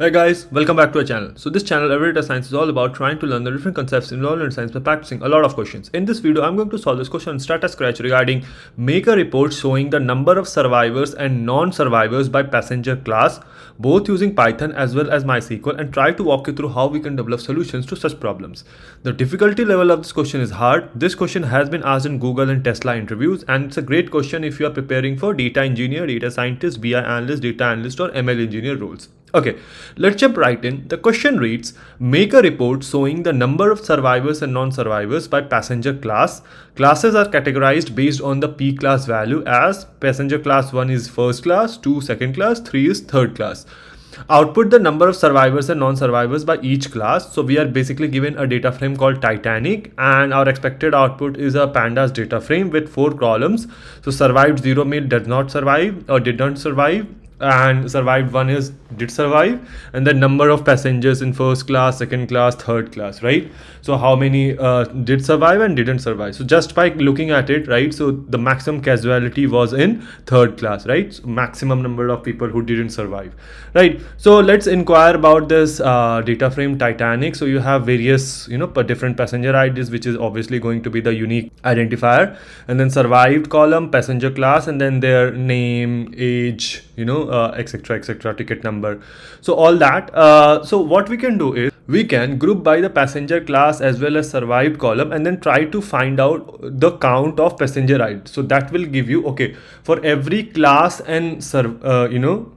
Hey guys, welcome back to our channel. So this channel, Every Data Science, is all about trying to learn the different concepts involved in science by practicing a lot of questions. In this video, I'm going to solve this question and start at scratch regarding make a report showing the number of survivors and non-survivors by passenger class, both using Python as well as MySQL, and try to walk you through how we can develop solutions to such problems. The difficulty level of this question is hard. This question has been asked in Google and Tesla interviews, and it's a great question if you are preparing for data engineer, data scientist, BI analyst, or ML engineer roles. Okay, let's jump right in. The question reads, make a report showing the number of survivors and non-survivors by passenger class. Classes are categorized based on the P class value as passenger class 1 is first class, 2 second class, 3 is third class. Output the number of survivors and non-survivors by each class. So we are basically given a data frame called Titanic, and our expected output is a pandas data frame with 4 columns. So survived 0 means did not survive or did not survive, and survived 1 is did survive, and the number of passengers in first class, second class, third class, right? So how many did survive and didn't survive. So just by looking at it, right, so the maximum casualty was in third class, right? So maximum number of people who didn't survive, right? So let's inquire about this data frame Titanic. So you have various different passenger IDs, which is obviously going to be the unique identifier, and then survived column, passenger class, and then their name, age, etc, ticket number, so all that. So what we can do is we can group by the passenger class as well as survived column, and then try to find out the count of passenger ID. So that will give you, okay, for every class and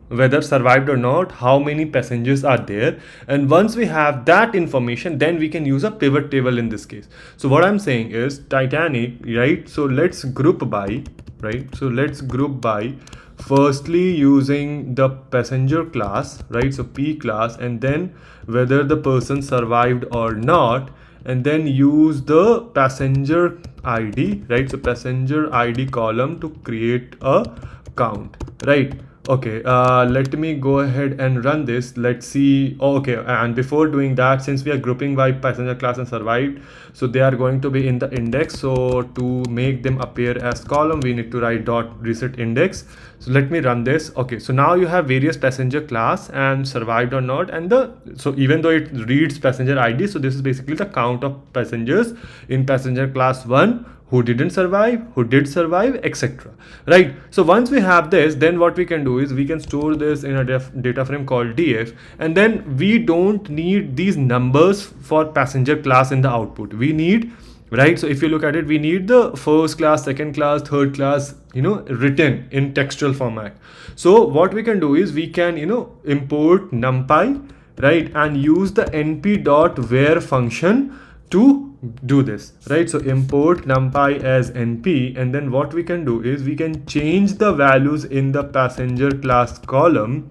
whether survived or not, how many passengers are there. And once we have that information, then we can use a pivot table in this case. So what I'm saying is Titanic, right? So let's group by, right? So let's group by firstly using the passenger class, right? So P class, and then whether the person survived or not, and then use the passenger ID, right? So passenger ID column to create a count, right? Okay, let me go ahead and run this. Let's see. Oh, okay, and before doing that, since we are grouping by passenger class and survived, so they are going to be in the index. So to make them appear as column, we need to write dot reset index. So let me run this. Okay, so now you have various passenger class and survived or not, and so even though it reads passenger ID, so this is basically the count of passengers in passenger class 1 who didn't survive, who did survive, etc, right? So once we have this, then what we can do is we can store this in a data frame called df, and then we don't need these numbers for passenger class in the output. We need, right, so if you look at it, we need the first class, second class, third class, written in textual format. So what we can do is we can import numpy, right, and use the np.where function to do this, right? So import numpy as np, and then what we can do is we can change the values in the passenger class column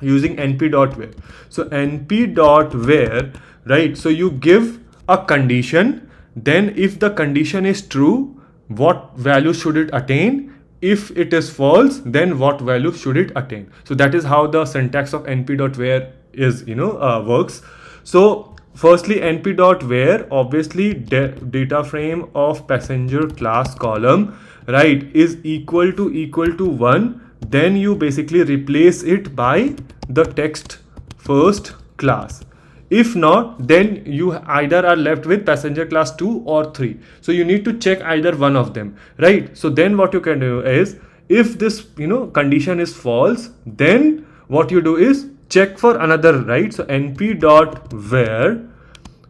using np.where. So np.where, right, so you give a condition, then if the condition is true, what value should it attain? If it is false, then what value should it attain? So that is how the syntax of np.where is works. So firstly, np.where, obviously data frame of passenger class column, right, is equal to 1. Then you basically replace it by the text first class. If not, then you either are left with passenger class 2 or 3. So you need to check either one of them, right? So then what you can do is, if this condition is false, then what you do is check for another, right? So np.where,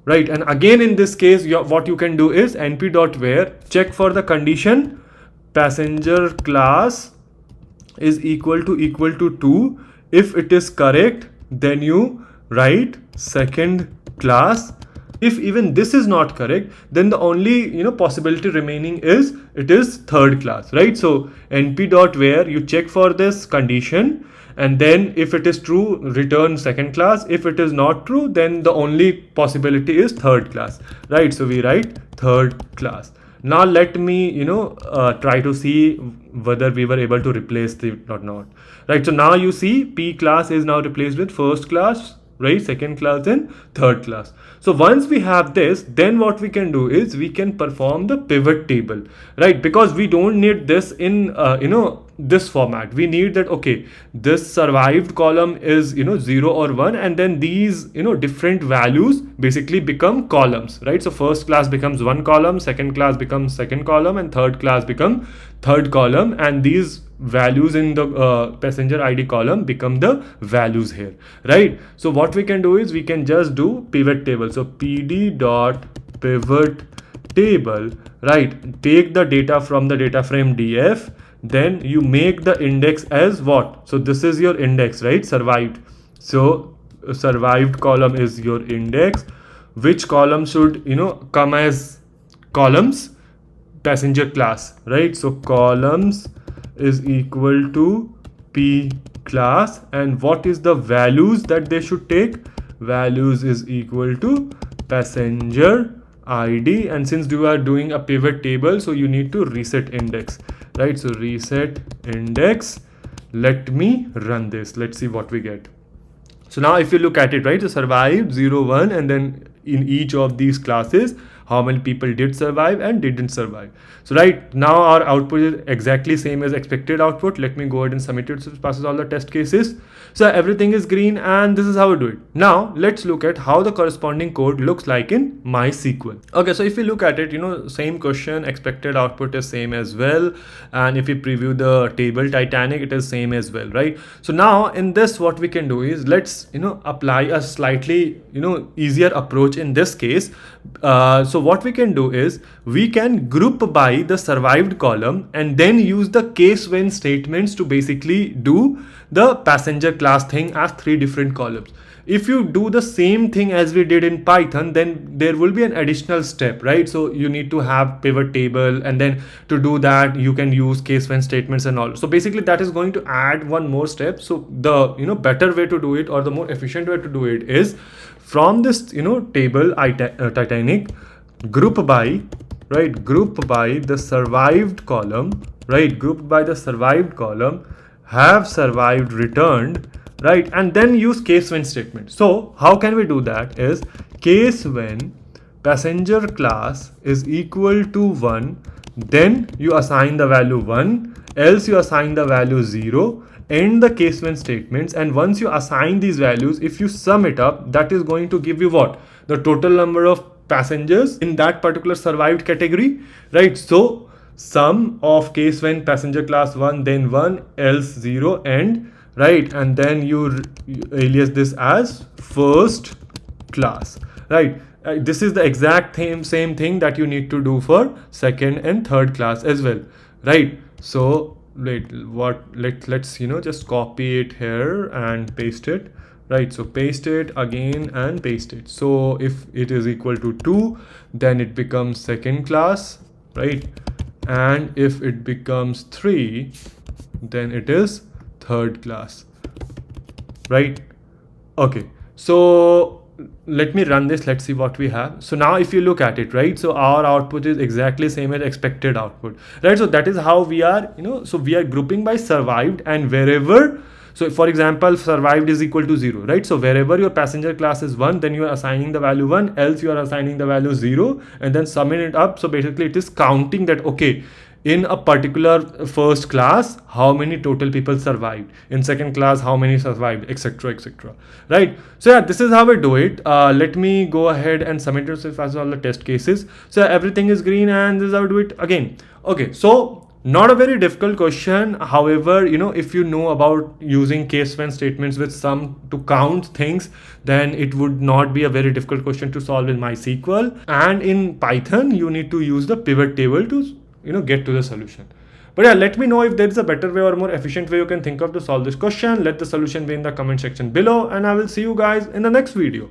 right, and again in this case what you can do is np.where, check for the condition passenger class is equal to 2. If it is correct, then you write second class. If even this is not correct, then the only possibility remaining is it is third class, right? So np.where, you check for this condition, and then if it is true, return second class. If it is not true, then the only possibility is third class, right? So we write third class. Now let me try to see whether we were able to replace it or not, right? So now you see P class is now replaced with first class, right? Second class and third class. So once we have this, then what we can do is we can perform the pivot table, right? Because we don't need this in this format. We need that, okay, this survived column is 0 or 1, and then these different values basically become columns, right? So first class becomes one column, second class becomes second column, and third class become third column, and these values in the passenger ID column become the values here, right? So what we can do is we can just do pivot table. So pd dot pivot table, right? Take the data from the data frame df, then you make the index as what? So this is your index, right? Survived. So survived column is your index. Which column should come as columns? Passenger class, right? So columns is equal to p class, and what is the values that they should take? Values is equal to passenger ID, and since you are doing a pivot table, so you need to reset index, right? So reset index. Let me run this. Let's see what we get. So now if you look at it, right, so survived 0, 1, and then in each of these classes how many people did survive and didn't survive. So right now our output is exactly same as expected output. Let me go ahead and submit it so it passes all the test cases. So everything is green, and this is how we do it. Now let's look at how the corresponding code looks like in MySQL. Okay, so if you look at it, same question, expected output is same as well, and if we preview the table Titanic, it is same as well, right? So now in this, what we can do is let's apply a slightly easier approach in this case. So what we can do is we can group by the survived column and then use the case when statements to basically do the passenger class thing as 3 different columns. If you do the same thing as we did in Python, then there will be an additional step, right? So you need to have pivot table, and then to do that you can use case when statements and all. So basically that is going to add one more step. So the better way to do it, or the more efficient way to do it, is from this table Titanic, group by, right? Group by the survived column, right? Group by the survived column, have survived returned, right? And then use case when statement. So how can we do that? Is case when passenger class is equal to 1, then you assign the value 1, else you assign the value 0, end the case when statements, and once you assign these values, if you sum it up, that is going to give you what? The total number of passengers in that particular survived category, right? So sum of case when passenger class 1, then 1, else 0, end, right? And then you alias this as first class, right? This is the exact same thing that you need to do for second and third class as well, right? So let's just copy it here and paste it, right? So paste it again and paste it. So if it is equal to 2, then it becomes second class, right? And if it becomes 3, then it is third class, right? Okay, so let me run this. Let's see what we have. So now if you look at it, right, so our output is exactly same as expected output, right? So that is how we are so we are grouping by survived, and wherever, so for example, survived is equal to 0, right? So wherever your passenger class is 1, then you are assigning the value 1, else you are assigning the value 0, and then summing it up. So basically it is counting that, okay, in a particular first class, how many total people survived, in second class, how many survived, etc, etc, right? So yeah, this is how we do it. Let me go ahead and submit it as all the test cases. So everything is green, and this is how we do it again. Okay, so not a very difficult question. However, if you know about using case when statements with sum to count things, then it would not be a very difficult question to solve in MySQL. And in Python, you need to use the pivot table to get to the solution. But yeah, let me know if there is a better way or more efficient way you can think of to solve this question. Let the solution be in the comment section below, and I will see you guys in the next video.